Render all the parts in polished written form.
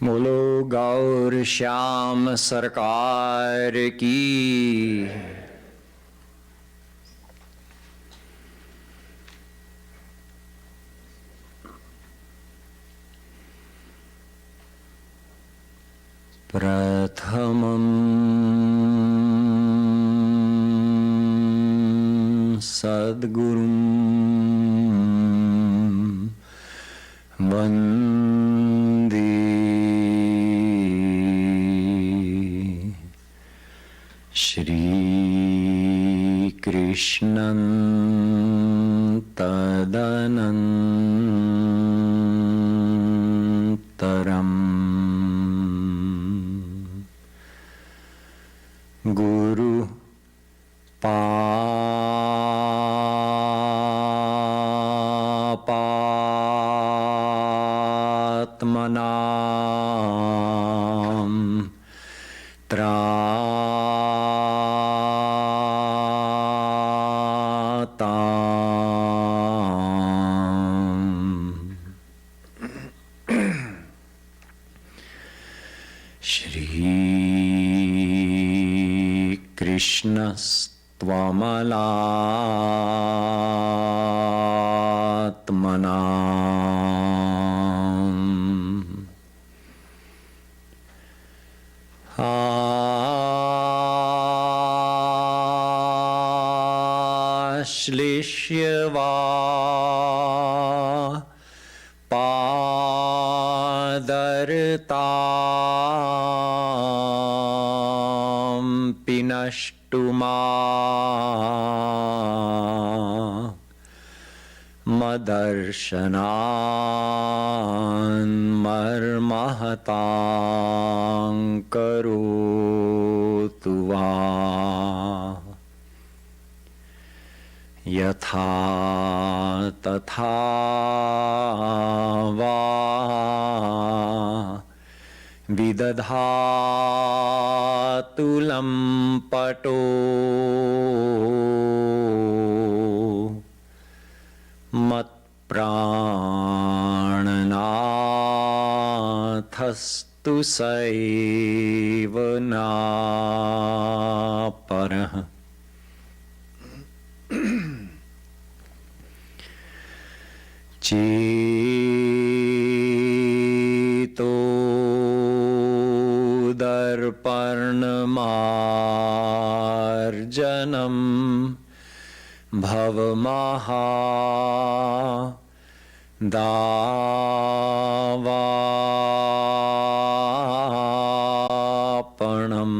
बोलो गौर श्याम सरकार की। प्रथमं सद्गुरुं वन्दे श्रीकृष्णं तदनन्तरम् गुरु पापात्मनां त्राताम् श्रीकृष्णस्त्वमलात्मनाम् आश्लिष्य वा पादरतां पिनष्टुमा मदर्शनान्मर्महतां करोतु वा यथा तथा वा विदधातु लम्पटो मत्प्राणनाथस्तु सैव नापरः। चेतो दर्पणमार्जनं भवमहा दावापणम्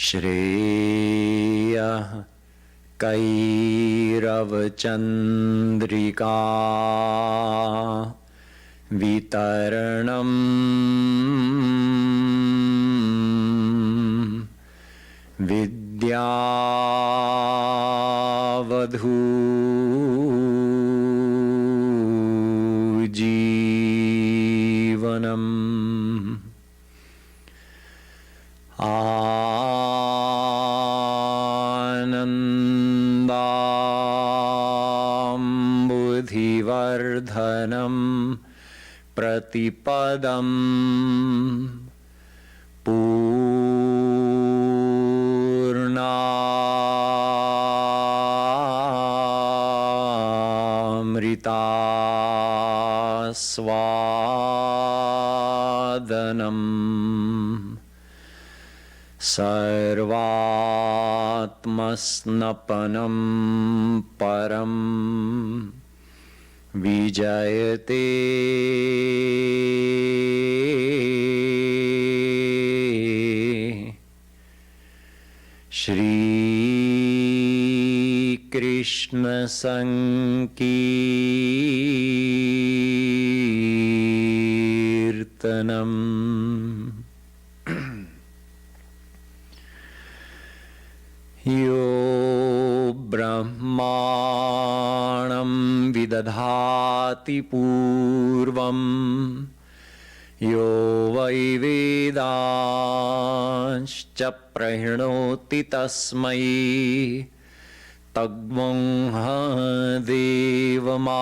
श्रेयः कैरवचन्द्रिका वितरणम् विद्यावधू जीवनम् आनन्दाम्बुधिवर्धनं प्रतिपदं पूर्णामृतास्वादनम् सर्वात्मस्नपनं परं विजयते श्रीकृष्ण संकीर्तनम्। यो ब्रह्माणं विदधाति पूर्वं यो वै वेदांश्च प्रहिणोति तस्मै तद्ब्रह्म देवमात्मबुद्धिः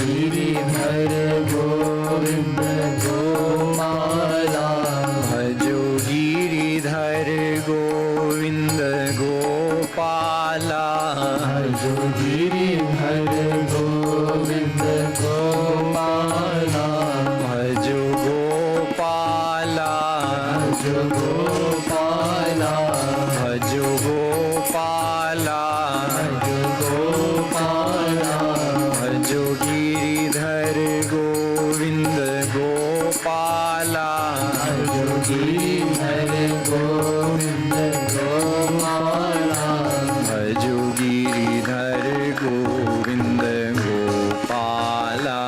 Gopala. Bhajo Giridhar Govind Gopala. Bhajo Giridhar Govind Gopala.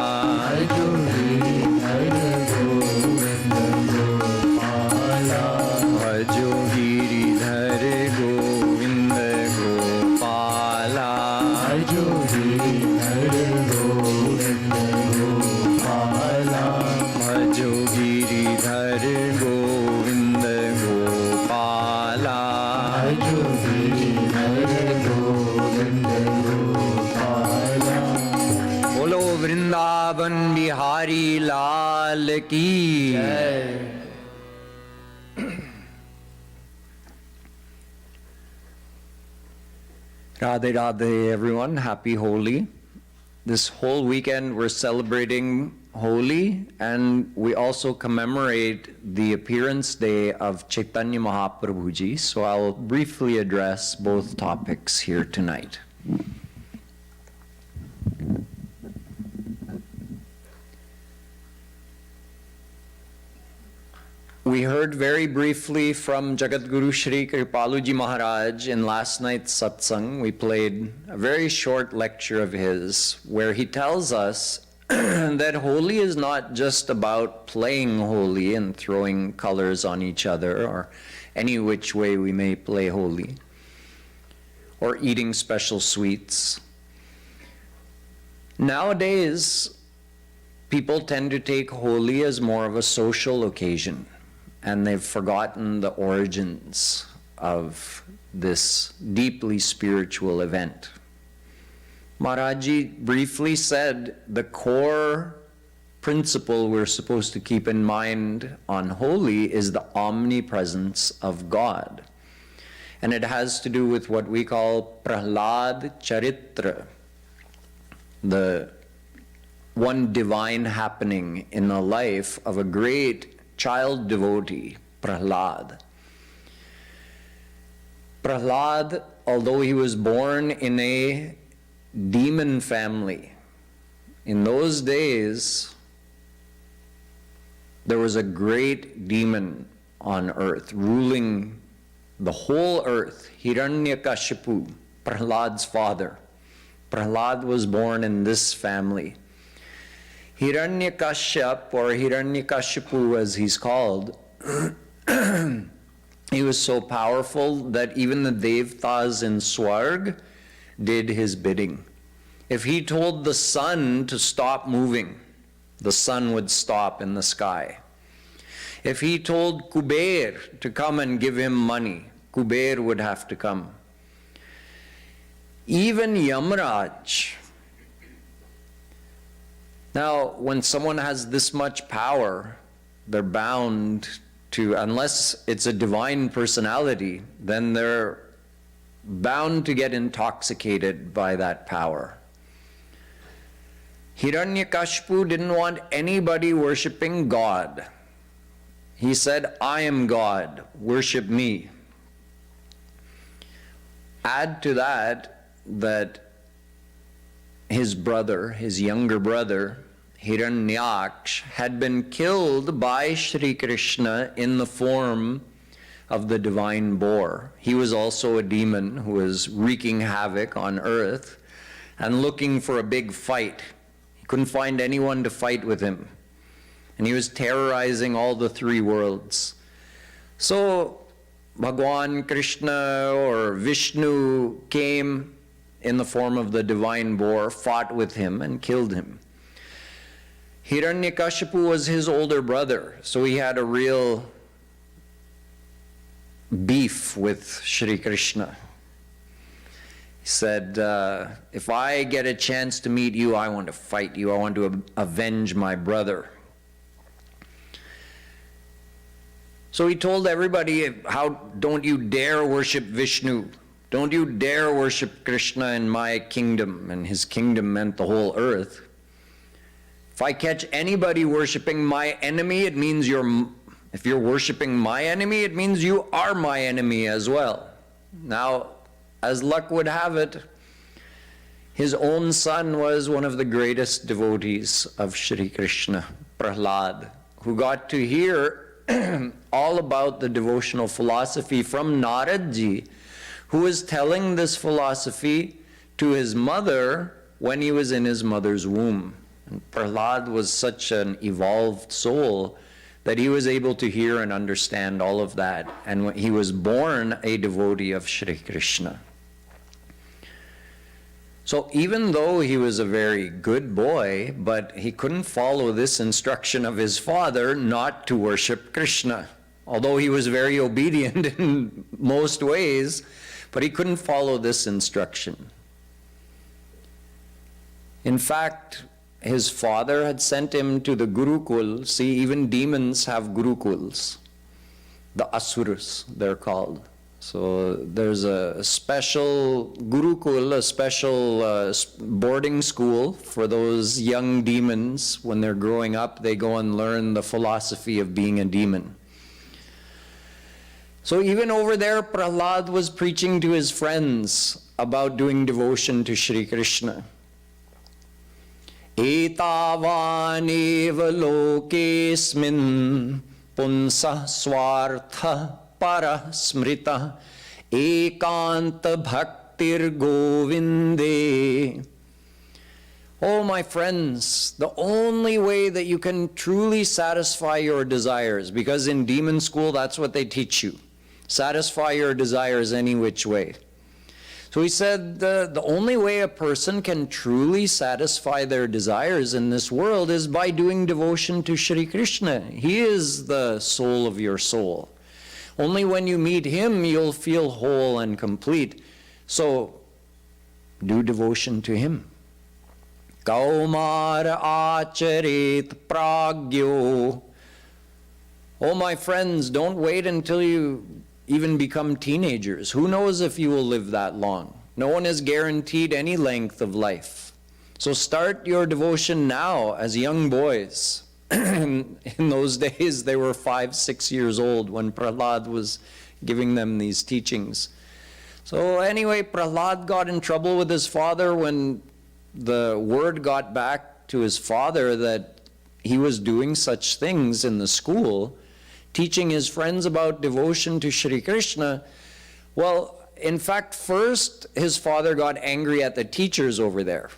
Bhajo Giridhar Govind Gopala. Bolo Vrindavan Bihari Lal ki. Radhe Radhe everyone, happy Holi. This whole weekend we're celebrating Holi, and we also commemorate the appearance day of Caitanya Mahaprabhu Ji. So I'll briefly address both topics here tonight. We heard very briefly from Jagadguru Shree Kripalu Ji Maharaj in last night's satsang. We played a very short lecture of his where he tells us that Holi is not just about playing Holi and throwing colors on each other or any which way we may play Holi, or eating special sweets. Nowadays, people tend to take Holi as more of a social occasion, and they've forgotten the origins of this deeply spiritual event. Maharaj briefly said the core principle we're supposed to keep in mind on Holi is the omnipresence of God. And it has to do with what we call Prahlad Charitra, the one divine happening in the life of a great child devotee, Prahlad. Prahlad, although he was born in a demon family, in those days there was a great demon on earth ruling the whole earth, Hiranyakashipu, Prahlad's father. Prahlad was born in this family. Hiranyakashyap, or Hiranyakashipu as he's called, he was so powerful that even the Devtas in Swarg did his bidding. If he told the sun to stop moving, the sun would stop in the sky. If he told Kuber to come and give him money, Kuber would have to come. Even Yamraj. Now, when someone has this much power, they're bound to, unless it's a divine personality, then they're bound to get intoxicated by that power. Hiranyakashipu didn't want anybody worshiping God. He said, I am God, worship me. Add to that, that his brother, his younger brother, Hiranyaksh, had been killed by Shri Krishna in the form of the divine boar. He was also a demon who was wreaking havoc on earth and looking for a big fight. He couldn't find anyone to fight with him. And he was terrorizing all the three worlds. So Bhagwan Krishna or Vishnu came in the form of the divine boar, fought with him and killed him. Hiranyakashipu was his older brother, so he had a real beef with Shri Krishna. He said, if I get a chance to meet you, I want to fight you. I want to avenge my brother. So he told everybody, how don't you dare worship Vishnu. Don't you dare worship Krishna in my kingdom. And his kingdom meant the whole earth. If I catch anybody worshiping my enemy, it means if you're worshiping my enemy, it means you are my enemy as well. Now, as luck would have it, his own son was one of the greatest devotees of Shri Krishna, Prahlad, who got to hear all about the devotional philosophy from Narad Ji, who was telling this philosophy to his mother when he was in his mother's womb. And Prahlad was such an evolved soul that he was able to hear and understand all of that. And when he was born a devotee of Shri Krishna. So even though he was a very good boy, but he couldn't follow this instruction of his father not to worship Krishna. Although he was very obedient in most ways, but he couldn't follow this instruction. In fact, his father had sent him to the Gurukul. See, even demons have Gurukuls. The Asuras, they're called. So there's a special Gurukul, a special boarding school for those young demons. When they're growing up, they go and learn the philosophy of being a demon. So even over there, Prahlad was preaching to his friends about doing devotion to Shri Krishna. Etavaneva lokesmin punsa swartha parasmrita ekanta bhaktir govinde. Oh, my friends, the only way that you can truly satisfy your desires, because in demon school that's what they teach you, satisfy your desires any which way. So he said the only way a person can truly satisfy their desires in this world is by doing devotion to Shri Krishna. He is the soul of your soul. Only when you meet him you'll feel whole and complete. So do devotion to him. Kaumar acharet pragyo. Oh, my friends, don't wait until you even become teenagers. Who knows if you will live that long? No one is guaranteed any length of life. So start your devotion now as young boys. In those days, they were 5, 6 years old when Prahlad was giving them these teachings. So anyway, Prahlad got in trouble with his father when the word got back to his father that he was doing such things in the school, teaching his friends about devotion to Shri Krishna. Well, in fact, first his father got angry at the teachers over there.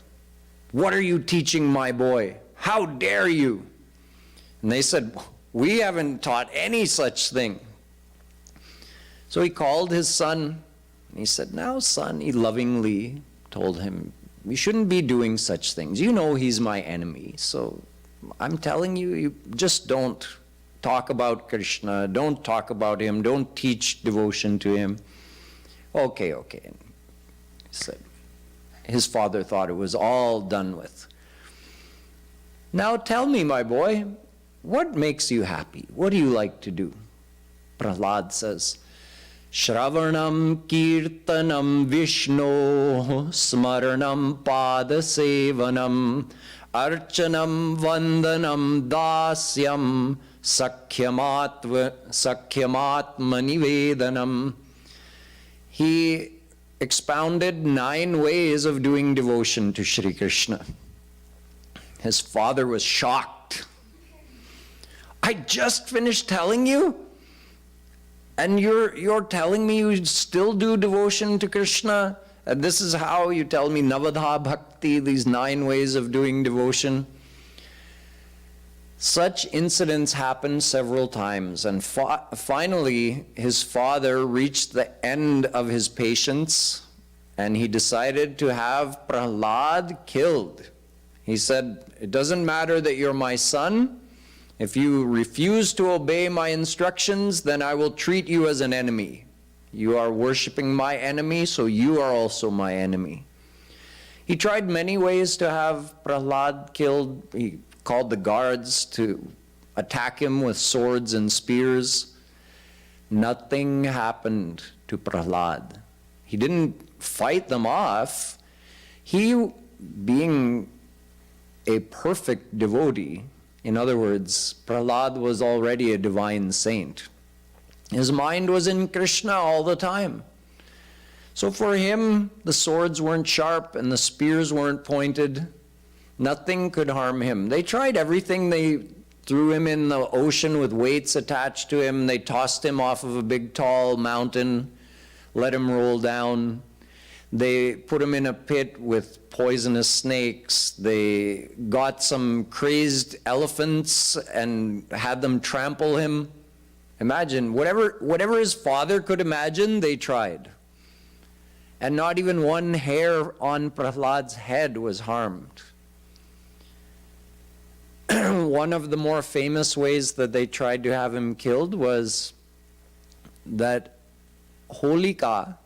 What are you teaching my boy? How dare you? And they said, we haven't taught any such thing. So he called his son, and he said, now son, he lovingly told him, you shouldn't be doing such things. You know he's my enemy, so I'm telling you, you just don't talk about Krishna, don't talk about him, don't teach devotion to him. Okay. He said, his father thought it was all done with. Now tell me, my boy, what makes you happy? What do you like to do? Prahlad says, Shravanam kirtanam Vishno smaranam padasevanam archanam vandanam dasyam sakyamatma nivedanam. He expounded 9 ways of doing devotion to Shri Krishna. His father was shocked. I just finished telling you? And you're telling me you still do devotion to Krishna? And this is how you tell me Navadha Bhakti, these 9 ways of doing devotion? Such incidents happened several times, and finally his father reached the end of his patience, and he decided to have Prahlad killed. He said, it doesn't matter that you're my son. If you refuse to obey my instructions, then I will treat you as an enemy. You are worshiping my enemy, so you are also my enemy. He tried many ways to have Prahlad killed. He called the guards to attack him with swords and spears. Nothing happened to Prahlad. He didn't fight them off. He, being a perfect devotee, in other words, Prahlad was already a divine saint. His mind was in Krishna all the time. So for him, the swords weren't sharp and the spears weren't pointed. Nothing could harm him. They tried everything they threw him in the ocean with weights attached to him. They tossed him off of a big tall mountain, let him roll down. They put him in a pit with poisonous snakes. They got some crazed elephants and had them trample him. Imagine, whatever his father could imagine, they tried. And not even one hair on Prahlad's head was harmed. One of the more famous ways that they tried to have him killed was that Holika,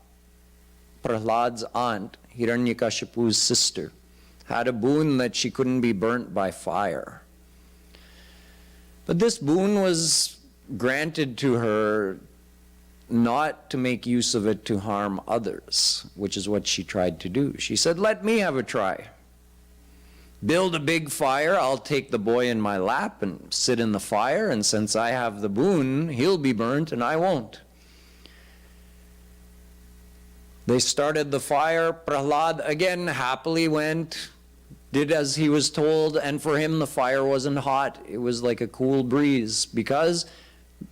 Prahlad's aunt, Hiranyakashipu's sister, had a boon that she couldn't be burnt by fire. But this boon was granted to her not to make use of it to harm others, which is what she tried to do. She said, let me have a try. Build a big fire, I'll take the boy in my lap and sit in the fire, and since I have the boon, he'll be burnt and I won't. They started the fire. Prahlad again happily went, did as he was told, and for him the fire wasn't hot. It was like a cool breeze, because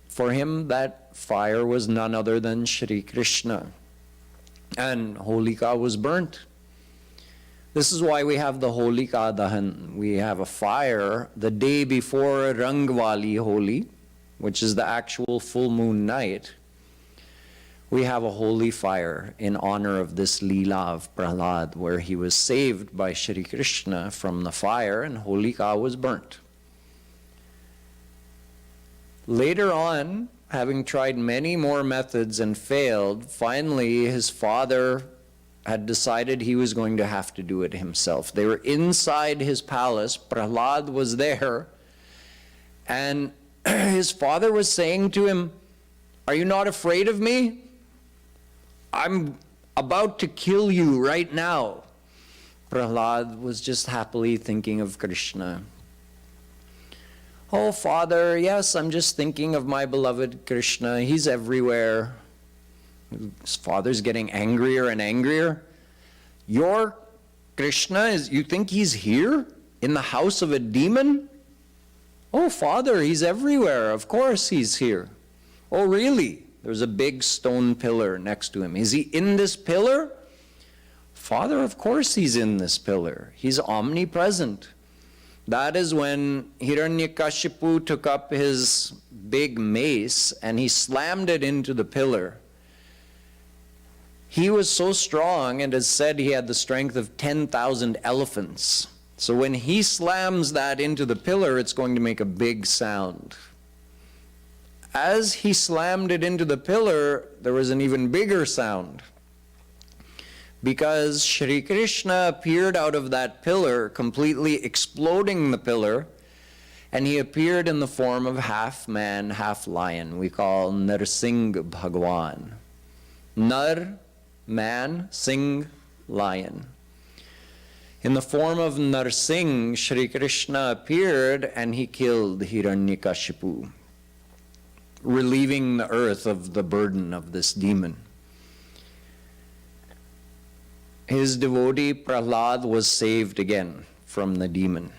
for him that fire was none other than Shri Krishna. And Holika was burnt. This is why we have the Holika Dahan. We have a fire the day before Rangwali Holi, which is the actual full moon night. We have a holy fire in honor of this Leela of Prahlad, where he was saved by Shri Krishna from the fire and Holika was burnt. Later on, having tried many more methods and failed, finally his father had decided he was going to have to do it himself. They were inside his palace. Prahlad was there, and his father was saying to him, "Are you not afraid of me? I'm about to kill you right now." Prahlad was just happily thinking of Krishna. "Oh, Father, yes, I'm just thinking of my beloved Krishna. He's everywhere." His father's getting angrier and angrier. "Your Krishna, you think he's here in the house of a demon?" "Oh, Father, he's everywhere. Of course he's here." "Oh, really?" There's a big stone pillar next to him. "Is he in this pillar?" "Father, of course he's in this pillar. He's omnipresent." That is when Hiranyakashipu took up his big mace and he slammed it into the pillar. He was so strong, and it is said he had the strength of 10,000 elephants. So when he slams that into the pillar, it's going to make a big sound. As he slammed it into the pillar, there was an even bigger sound, because Shri Krishna appeared out of that pillar, completely exploding the pillar, and he appeared in the form of half man, half lion. We call Narsingh Bhagwan. Nar, man, Singh, lion. In the form of Narsingh, Shri Krishna appeared and he killed Hiranyakashipu, relieving the earth of the burden of this demon. His devotee Prahlad was saved again from the demon.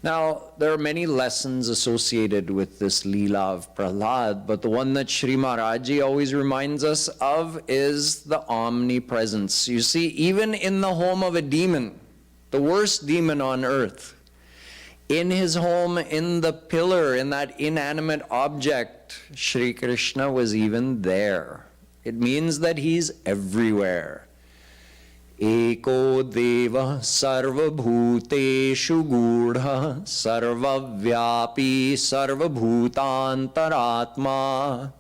Now, there are many lessons associated with this Leela of Prahlad, but the one that Sri Maharaj always reminds us of is the omnipresence. You see, even in the home of a demon, the worst demon on earth, in his home, in the pillar, in that inanimate object, Shri Krishna was even there. It means that he's everywhere. Eko deva sarva bhuteshu gudha sarva vyapi sarva bhutantaratma.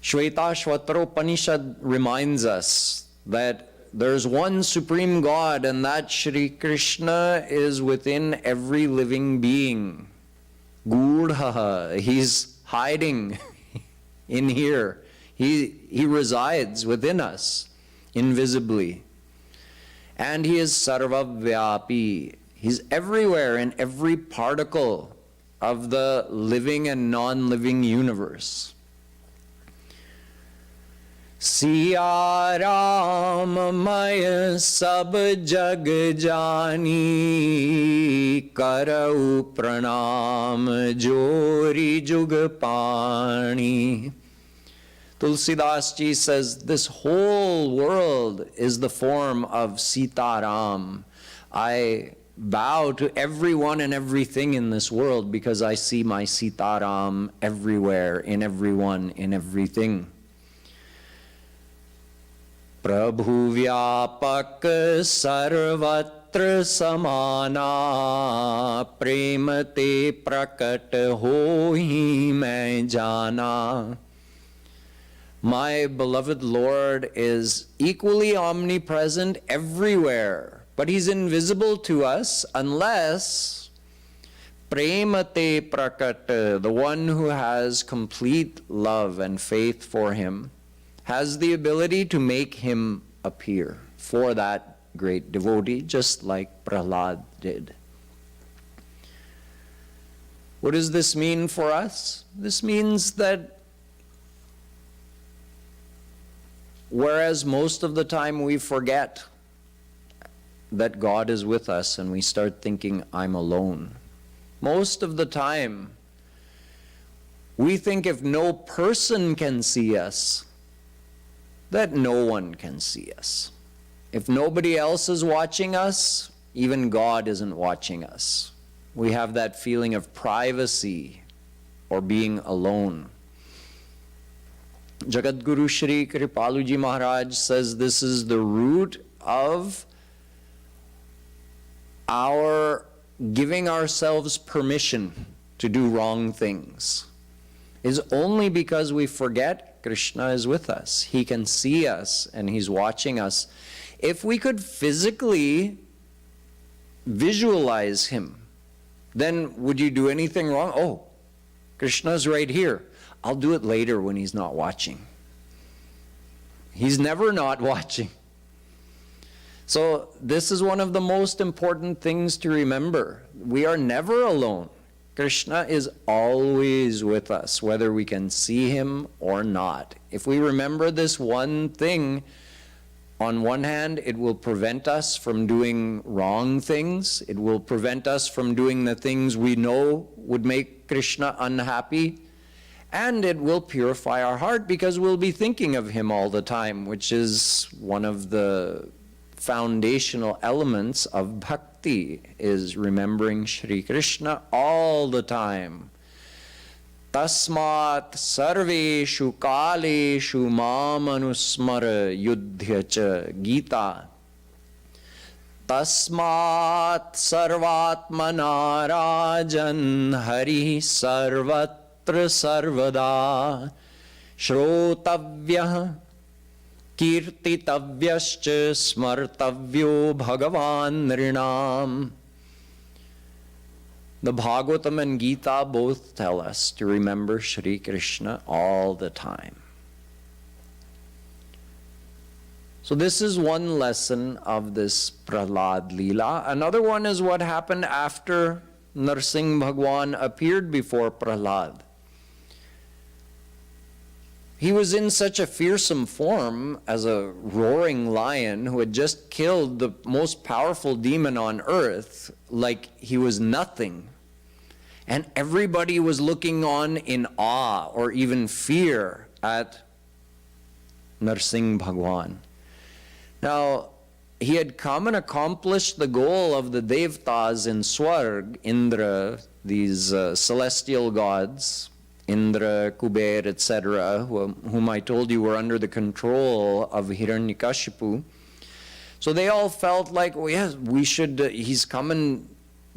Shvetashvatara reminds us that there's one supreme God, and that Shri Krishna is within every living being. Gudha, he's hiding in here. He resides within us, invisibly. And he is sarva vyapi. He's everywhere, in every particle of the living and non-living universe. Siya Ram मैं सब जग जानी करऊ प्रणाम जोरी जुग पाणी. Tulsidas Ji says, this whole world is the form of Sita Ram. I bow to everyone and everything in this world because I see my Sita Ram everywhere, in everyone, in everything. Prabhu Vyapak Sarvatra Samana Prem Te Prakat Hohi Main Jana. My beloved Lord is equally omnipresent everywhere, but He's invisible to us unless Premate Prakata, the one who has complete love and faith for Him, has the ability to make Him appear for that great devotee, just like Prahlad did. What does this mean for us? This means that whereas most of the time we forget that God is with us and we start thinking, I'm alone. Most of the time, we think if no person can see us, that no one can see us. If nobody else is watching us, even God isn't watching us. We have that feeling of privacy or being alone. Jagadguru Shree Kripalu Ji Maharaj says this is the root of our giving ourselves permission to do wrong things, is only because we forget Krishna is with us. He can see us and He's watching us. If we could physically visualize Him, then would you do anything wrong? Oh, Krishna's right here. I'll do it later when He's not watching. He's never not watching. So this is one of the most important things to remember. We are never alone. Krishna is always with us, whether we can see Him or not. If we remember this one thing, on one hand, it will prevent us from doing wrong things. It will prevent us from doing the things we know would make Krishna unhappy. And it will purify our heart because we'll be thinking of Him all the time, which is one of the foundational elements of bhakti, is remembering Shri Krishna all the time. Tasmat sarveshu kaleshu mam anusmara yudhya cha Gita. Tasmat sarvatmana rajan hari sarvat sarvada shrotavyah kirtitavyascha smartavyo bhagavan nrinam. The Bhagavatam and Gita both tell us to remember Shri Krishna all the time. So this is one lesson of this Prahlad Leela. Another one is what happened after Narsingh Bhagwan appeared before Prahlad. He was in such a fearsome form as a roaring lion who had just killed the most powerful demon on earth, like he was nothing. And everybody was looking on in awe or even fear at Narsingh Bhagwan. Now, he had come and accomplished the goal of the Devtas in Swarg, Indra, these celestial gods, Indra, Kuber, etc., whom I told you were under the control of Hiranyakashipu. So they all felt like, well, yes, we should, he's come and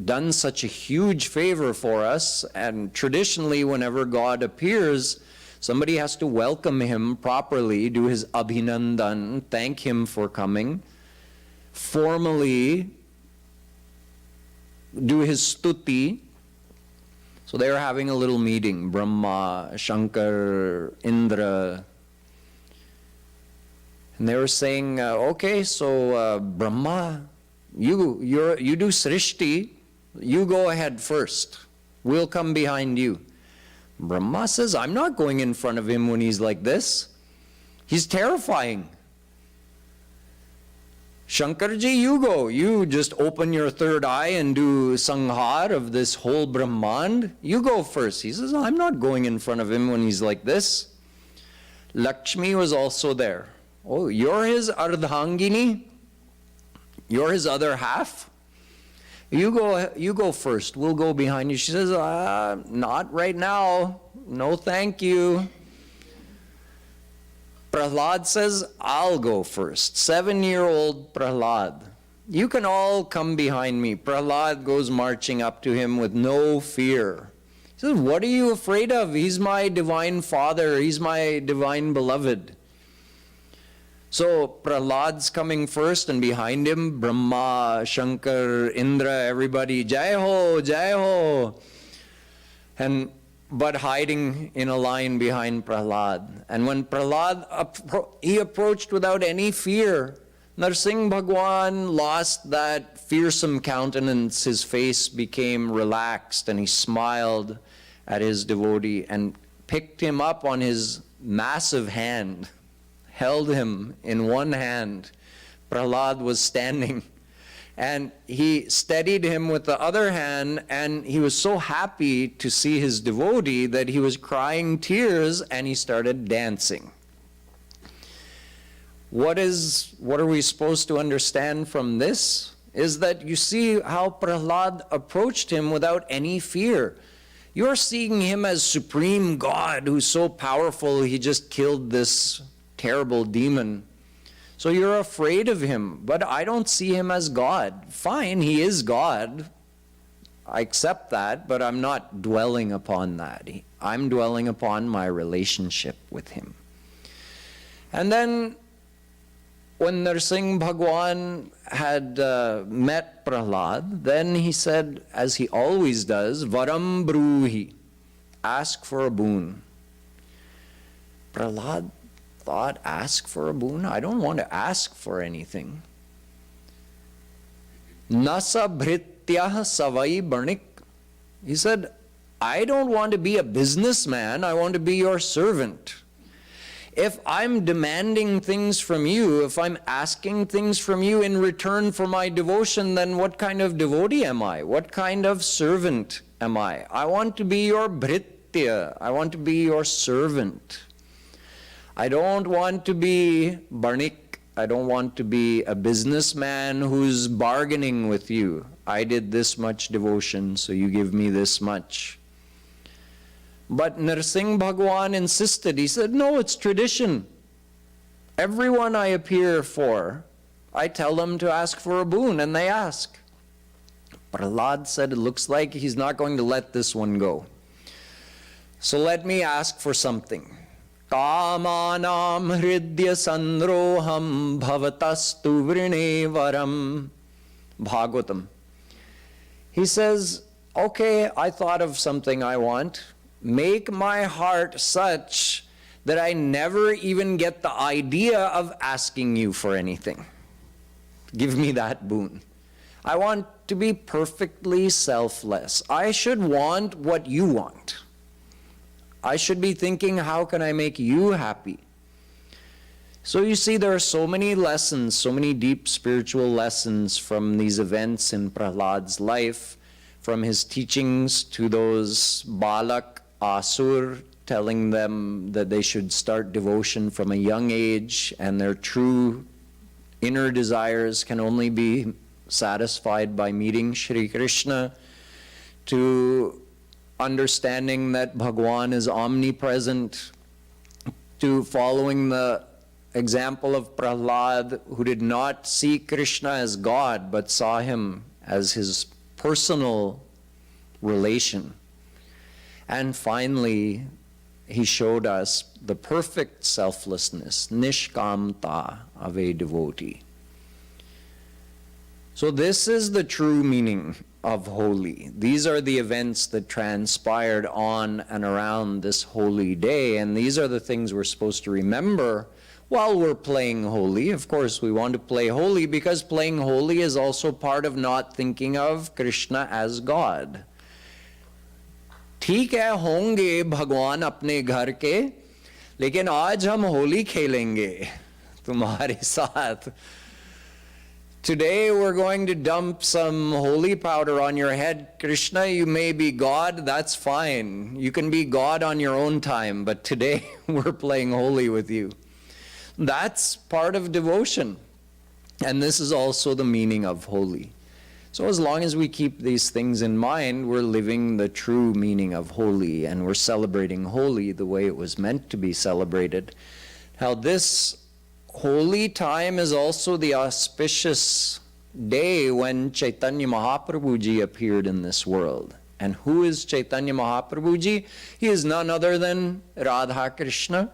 done such a huge favor for us, and traditionally whenever God appears, somebody has to welcome him properly, do his abhinandan, thank him for coming, formally do his stuti. So they were having a little meeting, Brahma, Shankar, Indra, and they were saying, okay, so Brahma, you do Srishti, you go ahead first. We'll come behind you. Brahma says, I'm not going in front of him when he's like this. He's terrifying. Shankarji, you go. You just open your third eye and do sanghar of this whole Brahmand. You go first. He says, I'm not going in front of him when he's like this. Lakshmi was also there. Oh, you're his ardhangini? You're his other half? You go first. We'll go behind you. She says, not right now. No, thank you. Prahlad says, I'll go first. 7-year-old Prahlad. You can all come behind me. Prahlad goes marching up to him with no fear. He says, what are you afraid of? He's my divine father. He's my divine beloved. So Prahlad's coming first, and behind him, Brahma, Shankar, Indra, everybody, Jai Ho, Jai Ho. But hiding in a line behind Prahlad. And when Prahlad, he approached without any fear. Narsingh Bhagwan lost that fearsome countenance. His face became relaxed, and he smiled at his devotee and picked him up on his massive hand, held him in one hand. Prahlad was standing. And he steadied him with the other hand, and he was so happy to see his devotee that he was crying tears, and he started dancing. What are we supposed to understand from this? Is that you see how Prahlad approached him without any fear. You're seeing him as supreme God who's so powerful he just killed this terrible demon. So you're afraid of him, but I don't see him as God. Fine, he is God. I accept that, but I'm not dwelling upon that. I'm dwelling upon my relationship with him. And then when Narsingh Bhagwan had met Prahlad, then he said, as he always does, Varam Bruhi, ask for a boon. Prahlad thought, ask for a boon? I don't want to ask for anything. Nasa bhrityah savai barnik. He said, I don't want to be a businessman, I want to be your servant. If I'm demanding things from you, if I'm asking things from you in return for my devotion, then what kind of devotee am I? What kind of servant am I? I want to be your bhritya. I want to be your servant. I don't want to be barnik. I don't want to be a businessman who's bargaining with you. I did this much devotion, so you give me this much. But Narsingh Bhagwan insisted. He said, no, it's tradition. Everyone I appear for, I tell them to ask for a boon, and they ask. Prahlad said, it looks like he's not going to let this one go. So let me ask for something. Kamanam hridya sandroham bhavatastu vrine varam. Bhagavatam. He says, okay, I thought of something I want. Make my heart such that I never even get the idea of asking you for anything. Give me that boon. I want to be perfectly selfless. I should want what you want. I should be thinking, how can I make you happy? So you see, there are so many lessons, so many deep spiritual lessons from these events in Prahlad's life, from his teachings to those Balak, Asur, telling them that they should start devotion from a young age, and their true inner desires can only be satisfied by meeting Shri Krishna, to understanding that Bhagwan is omnipresent, to following the example of Prahlad, who did not see Krishna as God, but saw him as his personal relation. And finally, he showed us the perfect selflessness, nishkamta, of a devotee. So this is the true meaning of Holi. These are the events that transpired on and around this holy day, and these are the things we're supposed to remember while we're playing Holi. Of course, we want to play Holi because playing Holi is also part of not thinking of Krishna as God. ठीक है होंगे भगवान अपने घर के, लेकिन आज हम होली खेलेंगे तुम्हारे साथ. Today we're going to dump some holy powder on your head. Krishna, you may be God, that's fine. You can be God on your own time, but today we're playing holy with you. That's part of devotion. And this is also the meaning of holy. So as long as we keep these things in mind, we're living the true meaning of holy, and we're celebrating holy the way it was meant to be celebrated. How this holy time is also the auspicious day when Caitanya Mahaprabhu Ji appeared in this world. And who is Caitanya Mahaprabhu Ji? He is none other than Radha Krishna.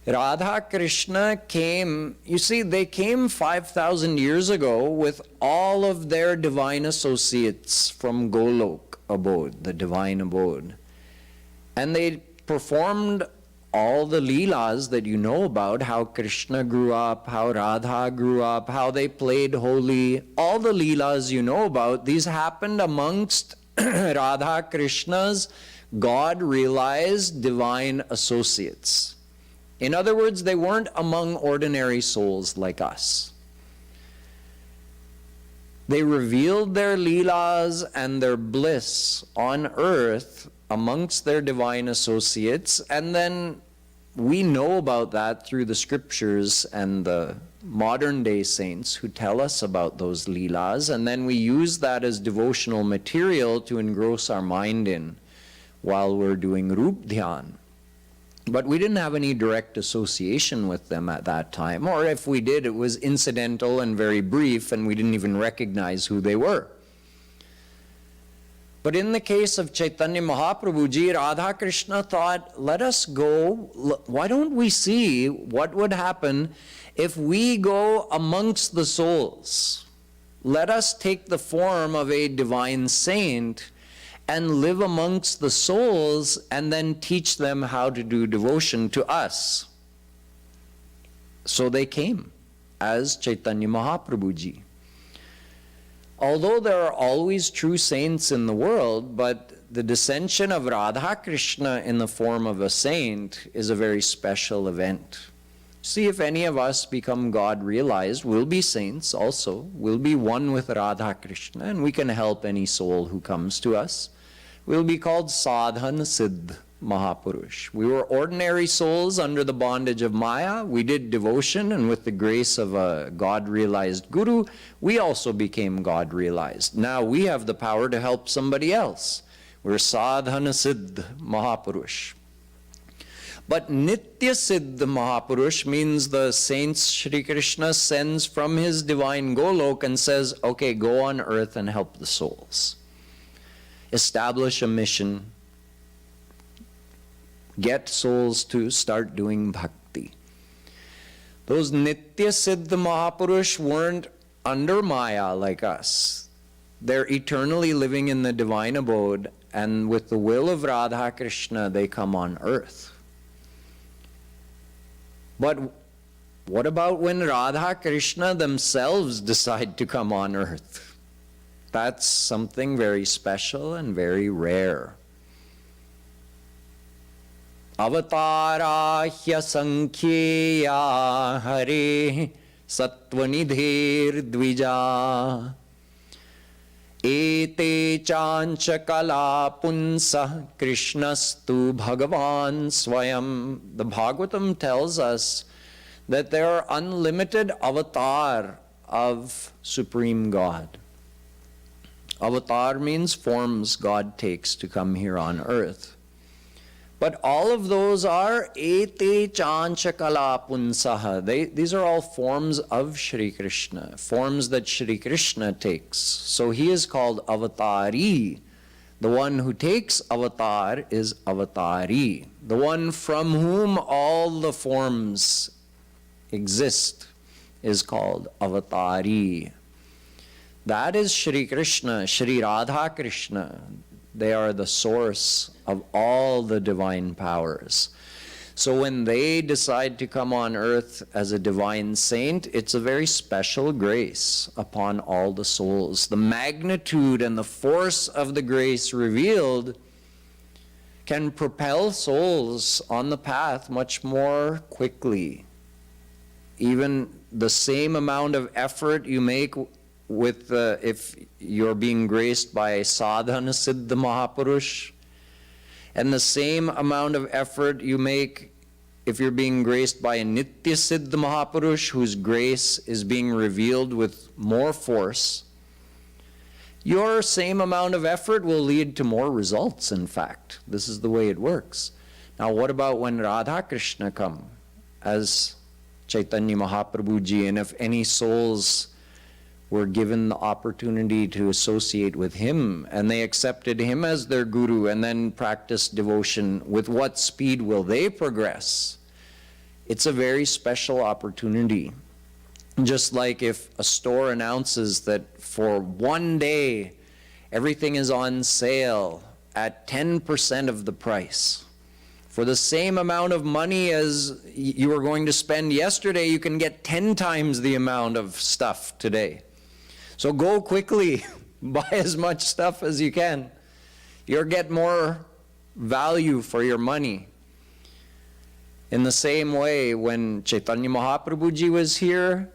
Radha Krishna came, you see, they came 5,000 years ago with all of their divine associates from Golok abode, the divine abode. And they performed all the leelas that you know about, how Krishna grew up, how Radha grew up, how they played Holi, all the leelas you know about, these happened amongst Radha Krishna's God-realized divine associates. In other words, they weren't among ordinary souls like us. They revealed their leelas and their bliss on earth amongst their divine associates, and then we know about that through the scriptures and the modern day saints who tell us about those leelas, and then we use that as devotional material to engross our mind in while we're doing Rup Dhyan. But we didn't have any direct association with them at that time, or if we did, it was incidental and very brief, and we didn't even recognize who they were. But in the case of Caitanya Mahaprabhu Ji, Radha Krishna thought, let us go, why don't we see what would happen if we go amongst the souls? Let us take the form of a divine saint and live amongst the souls and then teach them how to do devotion to us. So they came as Caitanya Mahaprabhu Ji. Although there are always true saints in the world, but the descension of Radha Krishna in the form of a saint is a very special event. See, if any of us become God-realized, we'll be saints also. We'll be one with Radha Krishna, and we can help any soul who comes to us. We'll be called Sadhan Siddh Mahapurush. We were ordinary souls under the bondage of Maya. We did devotion, and with the grace of a God-realized Guru, we also became God-realized. Now we have the power to help somebody else. We're Sadhana Siddh Mahapurush. But Nitya Siddh Mahapurush means the saints Shri Krishna sends from his divine Golok and says, okay, go on earth and help the souls. Establish a mission. Get souls to start doing bhakti. Those Nitya Siddha Mahapurush weren't under Maya like us. They're eternally living in the divine abode, and with the will of Radha Krishna, they come on earth. But what about when Radha Krishna themselves decide to come on earth? That's something very special and very rare. Avatarahya sankhyeya hare satvanidhir dvija ete chancha kala punsa krishnastu bhagavan swayam. The Bhagavatam tells us that there are unlimited avatar of Supreme God. Avatar means forms God takes to come here on earth. But all of those are ete chancha kala punsaha. These are all forms of Shri Krishna, forms that Shri Krishna takes. So he is called Avatari. The one who takes avatar is Avatari. The one from whom all the forms exist is called Avatari. That is Shri Krishna, Shri Radha Krishna. They are the source of all the divine powers. So when they decide to come on earth as a divine saint, it's a very special grace upon all the souls. The magnitude and the force of the grace revealed can propel souls on the path much more quickly. Even the same amount of effort you make with if you're being graced by sadhana siddha Mahapurush, and the same amount of effort you make if you're being graced by a nitya siddha Mahapurush whose grace is being revealed with more force, your same amount of effort will lead to more results, in fact. This is the way it works. Now, what about when Radha Krishna come as Caitanya Mahaprabhu Ji, and if any souls were given the opportunity to associate with him, and they accepted him as their guru and then practiced devotion, with what speed will they progress? It's a very special opportunity. Just like if a store announces that for one day everything is on sale at 10% of the price. For the same amount of money as you were going to spend yesterday, you can get 10 times the amount of stuff today. So go quickly, buy as much stuff as you can. You'll get more value for your money. In the same way, when Caitanya Mahaprabhu Ji was here,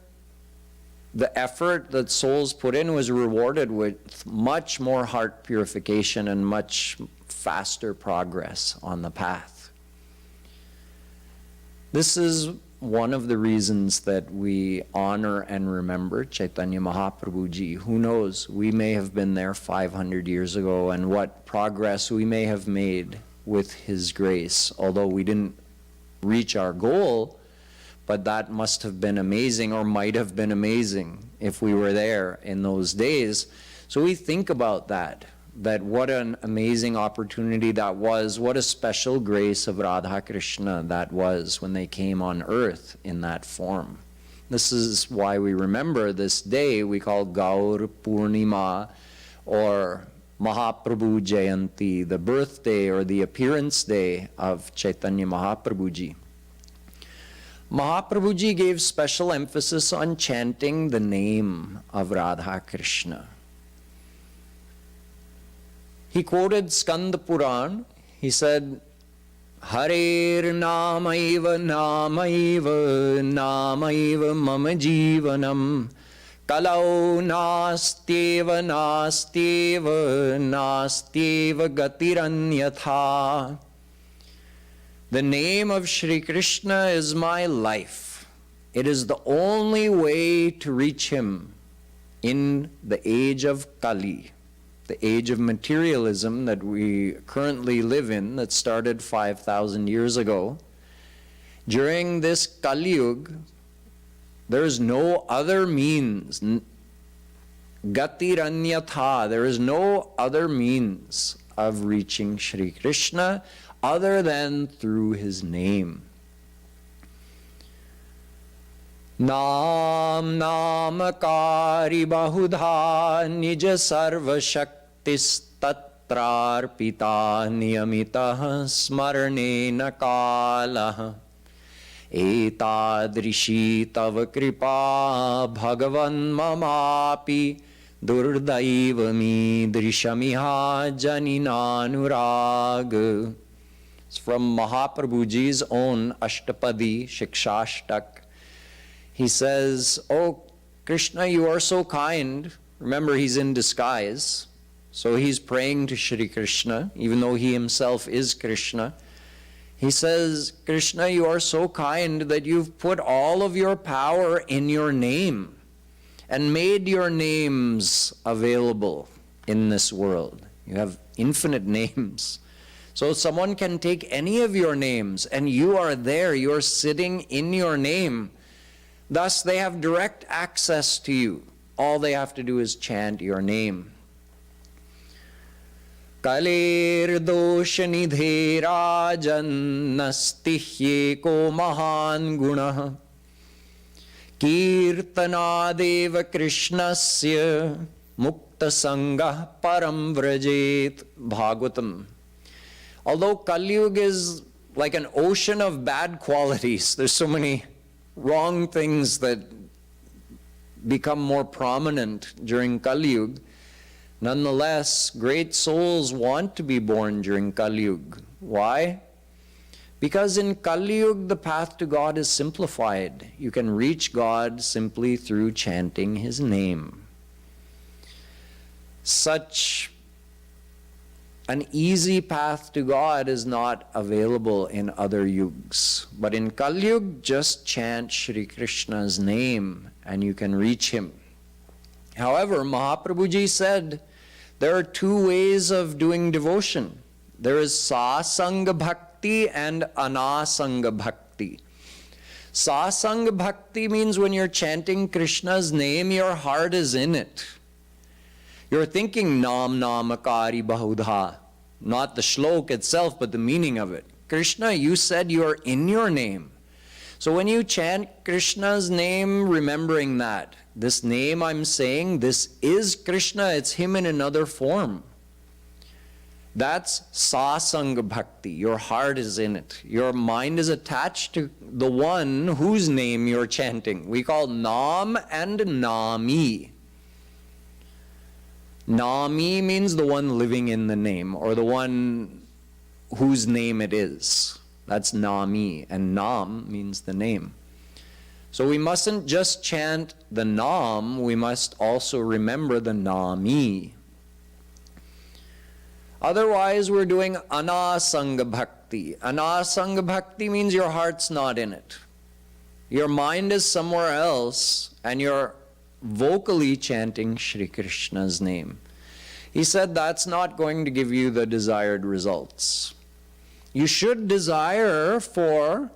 the effort that souls put in was rewarded with much more heart purification and much faster progress on the path. This is one of the reasons that we honor and remember Caitanya Mahaprabhu Ji. Who knows, we may have been there 500 years ago, and what progress we may have made with his grace, although we didn't reach our goal, but that must have been amazing, or might have been amazing if we were there in those days. So we think about that what an amazing opportunity that was, what a special grace of Radha Krishna that was when they came on earth in that form. This is why we remember this day we call Gaur Purnima, or Mahaprabhu Jayanti, the birthday or the appearance day of Caitanya Mahaprabhu Ji. Mahaprabhu Ji gave special emphasis on chanting the name of Radha Krishna. He quoted Skanda Puran. He said, Harer Namaiva Namaiva Namaiva Mama Jivanam Kalau Nastyeva Nastyeva Nastyeva Gatiranyatha. The name of Shri Krishna is my life. It is the only way to reach him in the age of Kali, the age of materialism that we currently live in, that started 5,000 years ago. During this Kali Yuga, there is no other means. Gatiranyatha, there is no other means of reaching Shri Krishna other than through his name. Nam namakari bahudha nija sarva shaktis tatrarpita niyamita smarnena kala etadrishi tava kripa bhagavan mamapi durdaivami drishamiha janinanurag. It's from Mahaprabhu Ji's own Ashtapadi Shikshashtak. He says, oh, Krishna, you are so kind. Remember, he's in disguise. So he's praying to Shri Krishna, even though he himself is Krishna. He says, Krishna, you are so kind that you've put all of your power in your name and made your names available in this world. You have infinite names. So someone can take any of your names, and you are there, you're sitting in your name. Thus, they have direct access to you. All they have to do is chant your name. Kalir doshanidhe rajan nastihye ko mahan gunah kirtanadeva krishnasya mukta sangha param vrajet. Bhagavatam. Although Kali Yuga is like an ocean of bad qualities, there's so many wrong things that become more prominent during Kali Yuga, Nonetheless, great souls want to be born during Kali Yuga. Why? Because in Kali Yuga, the path to God is simplified. You can reach God simply through chanting His name. Such an easy path to God is not available in other yugas. But in Kali Yuga, just chant Shri Krishna's name and you can reach Him. However, Mahaprabhu Ji said there are two ways of doing devotion. There is satsang bhakti and anasanga bhakti. Satsang bhakti means when you're chanting Krishna's name, your heart is in it. You're thinking nam namakari bahudha, not the shlok itself, but the meaning of it. Krishna, you said you are in your name. So when you chant Krishna's name, remembering that, this name I'm saying, this is Krishna, it's Him in another form. That's satsanga bhakti. Your heart is in it. Your mind is attached to the one whose name you're chanting. We call nam and nami. Nami means the one living in the name, or the one whose name it is. That's nami, and nam means the name. So we mustn't just chant the nam, we must also remember the nami. Otherwise, we're doing anasanga bhakti. Anasanga bhakti means your heart's not in it. Your mind is somewhere else, and you're vocally chanting Shri Krishna's name. He said that's not going to give you the desired results. You should desire for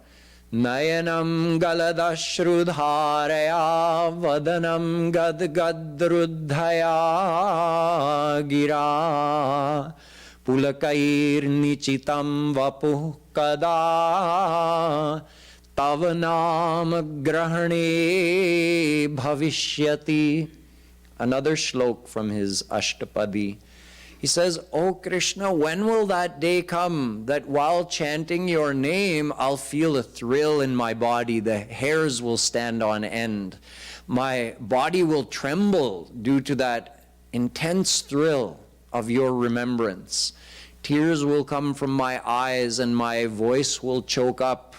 Nayanam galadashrudharaya vadanam gadgadrudhaya gira pulakair nichitam vapuh kada tavanam grahane bhavishyati. Another shlok from his Ashtapadi. He says, "Oh Krishna, when will that day come that while chanting your name, I'll feel a thrill in my body, the hairs will stand on end. My body will tremble due to that intense thrill of your remembrance. Tears will come from my eyes and my voice will choke up.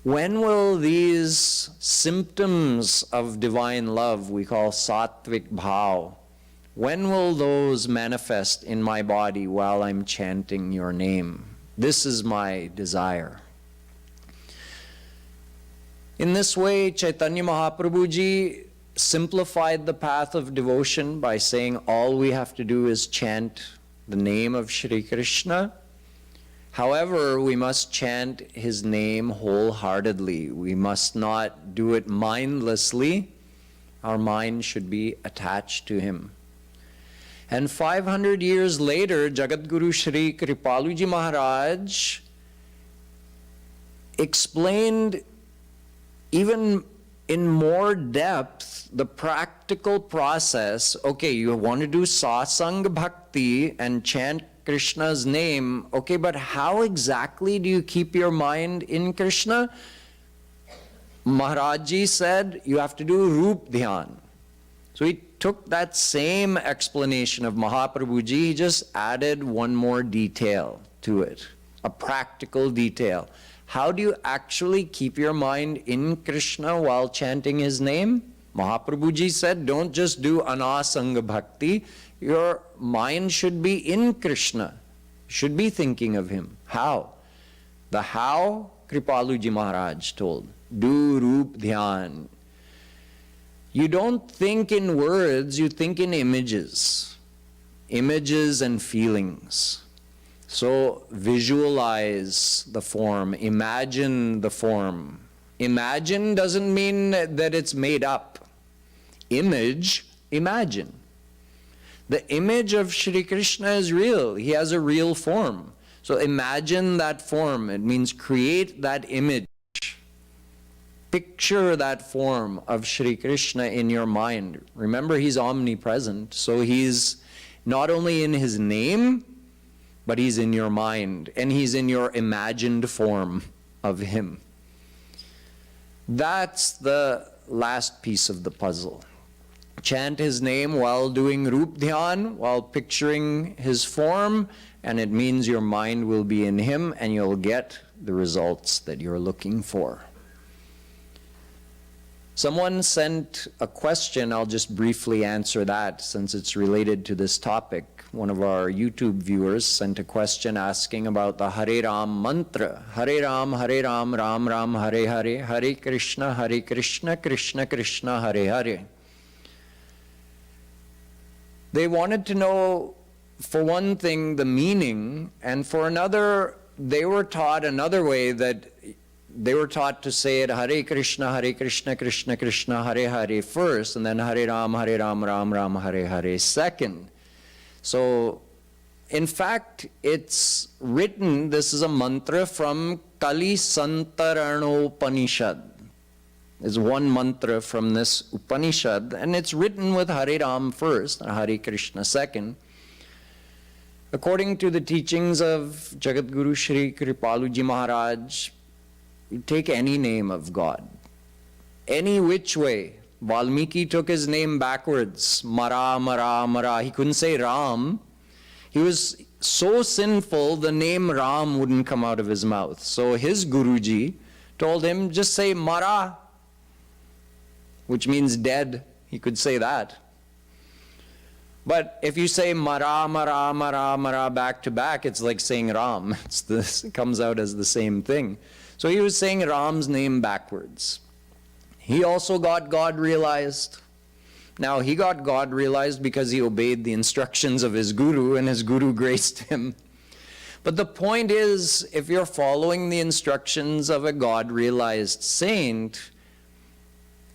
When will these symptoms of divine love, we call sattvic bhav, when will those manifest in my body while I'm chanting your name? This is my desire." In this way, Caitanya Mahaprabhu Ji simplified the path of devotion by saying all we have to do is chant the name of Shri Krishna. However, we must chant His name wholeheartedly. We must not do it mindlessly. Our mind should be attached to Him. And 500 years later, Jagadguru Shree Kripalu Ji Maharaj explained even in more depth the practical process. Okay, you want to do satsang bhakti and chant Krishna's name. Okay, but how exactly do you keep your mind in Krishna? Maharaj Ji said you have to do Roop Dhyan. So he took that same explanation of Mahaprabhu Ji, he just added one more detail to it, a practical detail. How do you actually keep your mind in Krishna while chanting His name? Mahaprabhu Ji said, don't just do anasanga bhakti. Your mind should be in Krishna, should be thinking of Him. How? The how, Kripalu Ji Maharaj told. Do Roop Dhyan. You don't think in words, you think in images. Images and feelings. So visualize the form, imagine the form. Imagine doesn't mean that it's made up. Image, imagine. The image of Shri Krishna is real. He has a real form. So imagine that form. It means create that image. Picture that form of Shri Krishna in your mind. Remember, He's omnipresent. So He's not only in His name, but He's in your mind. And He's in your imagined form of Him. That's the last piece of the puzzle. chant his name while doing Rup Dhyan, while picturing his form, and it means your mind will be in him and you'll get the results that you're looking for. Someone sent a question, I'll just briefly answer that since it's related to this topic. One of our YouTube viewers sent a question asking about the Hariram Mantra. Hare Ram, Ram Ram, Hare Hare, Hare Krishna, Krishna Krishna, Hare Hare. They wanted to know, for one thing, the meaning, and for another, they were taught another way, that they were taught to say it Hare Krishna, Krishna Krishna, Hare Hare first, and then Hare Ram, Ram Ram, Hare Hare second. So, in fact, it's written, this is a mantra from Kali Santaranopanishad. It's one mantra from this Upanishad, and it's written with Hare Ram first and Hare Krishna second. According to the teachings of Jagadguru Shree Kripalu Ji Maharaj, you take any name of God, any which way. Valmiki took his name backwards, Mara, Mara, Mara. He couldn't say Ram. He was so sinful, the name Ram wouldn't come out of his mouth. So his Guruji told him, just say Mara, which means dead. He could say that. But if you say Mara, Mara, Mara, Mara back to back, it's like saying Ram. It comes out as the same thing. So he was saying Ram's name backwards. He also got God realized. Now, he got God realized because he obeyed the instructions of his Guru, and his Guru graced him. But the point is, if you're following the instructions of a God-realized saint,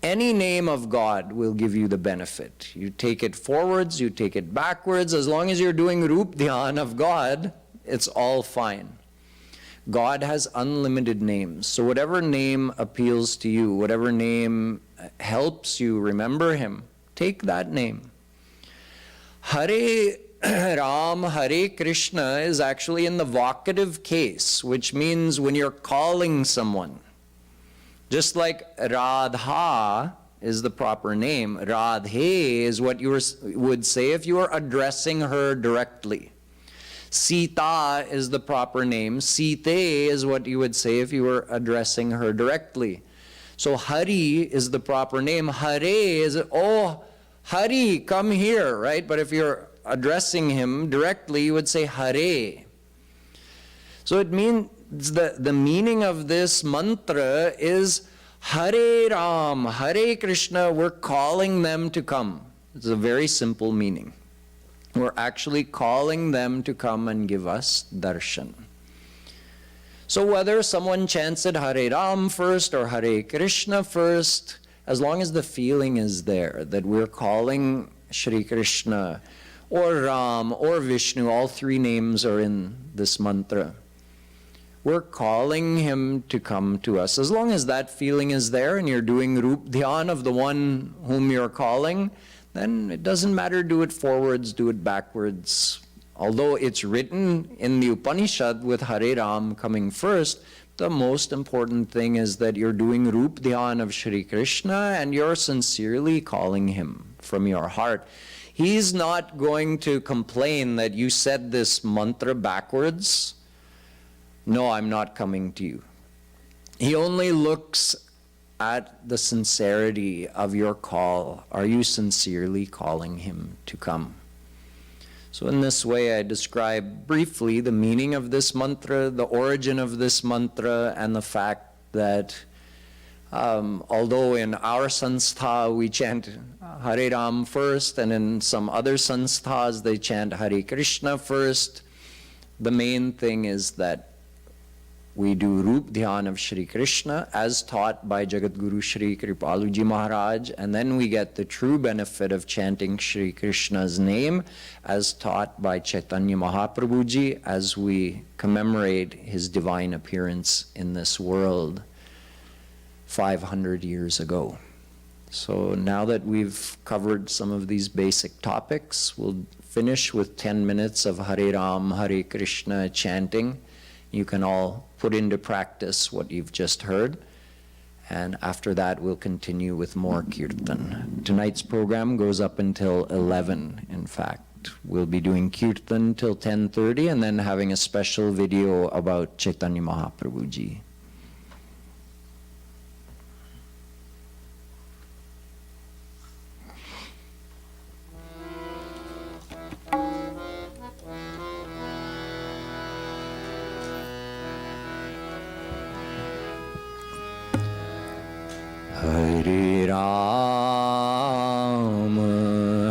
any name of God will give you the benefit. You take it forwards, you take it backwards. As long as you're doing Rup Dhyan of God, it's all fine. God has unlimited names. So whatever name appeals to you, whatever name helps you remember him, take that name. Hare Ram, Hare Krishna is actually in the vocative case, which means when you're calling someone. Just like Radha is the proper name, Radhe is what you would say if you were addressing her directly. Sita is the proper name. Site is what you would say if you were addressing her directly. So Hari is the proper name. Hare is, oh, Hari, come here, right? But if you're addressing him directly, you would say Hare. So it means the meaning of this mantra is Hare Ram, Hare Krishna, we're calling them to come. It's a very simple meaning. We're actually calling them to come and give us darshan. So whether someone chants it Hare Ram first or Hare Krishna first, as long as the feeling is there that we're calling Shri Krishna or Ram or Vishnu, all three names are in this mantra. We're calling him to come to us. As long as that feeling is there and you're doing Rup Dhyan of the one whom you're calling, then it doesn't matter, do it forwards, do it backwards. Although it's written in the Upanishad with Hare Ram coming first, the most important thing is that you're doing Rup Dhyan of Shri Krishna and you're sincerely calling him from your heart. He's not going to complain that you said this mantra backwards. No, I'm not coming to you. He only looks at the sincerity of your call. Are you sincerely calling him to come? So in this way, I describe briefly the meaning of this mantra, the origin of this mantra, and the fact that although in our sanstha we chant Hare Ram first, and in some other sanstha's they chant Hare Krishna first, the main thing is that we do Rup Dhyan of Shri Krishna as taught by Jagadguru Sri Kripalu Ji Maharaj, and then we get the true benefit of chanting Shri Krishna's name as taught by Caitanya Mahaprabhu Ji as we commemorate his divine appearance in this world 500 years ago. So now that we've covered some of these basic topics, we'll finish with 10 minutes of Hare Ram, Hare Krishna chanting. You can all put into practice what you've just heard. And after that, we'll continue with more kirtan. Tonight's program goes up until 11, in fact. We'll be doing kirtan till 10:30 and then having a special video about Caitanya Mahaprabhu Ji. Hariram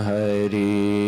Hariram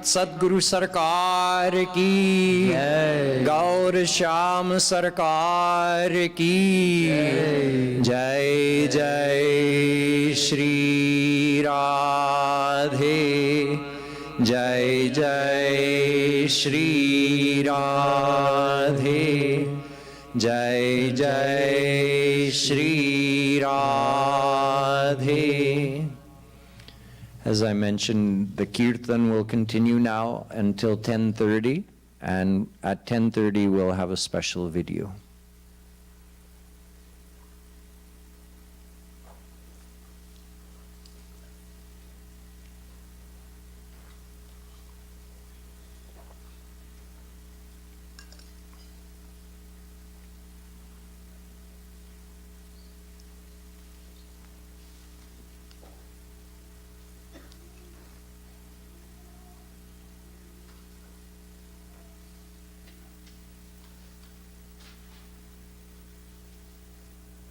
Sadguru Sarkar ki, Gaur Shyam Sarkar ki, Jai Jai Shri Radhe, Jai Jai Shri Radhe, Jai Jai Shri Radhe. As I mentioned, the Kirtan will continue now until 10:30, and at 10:30 we'll have a special video.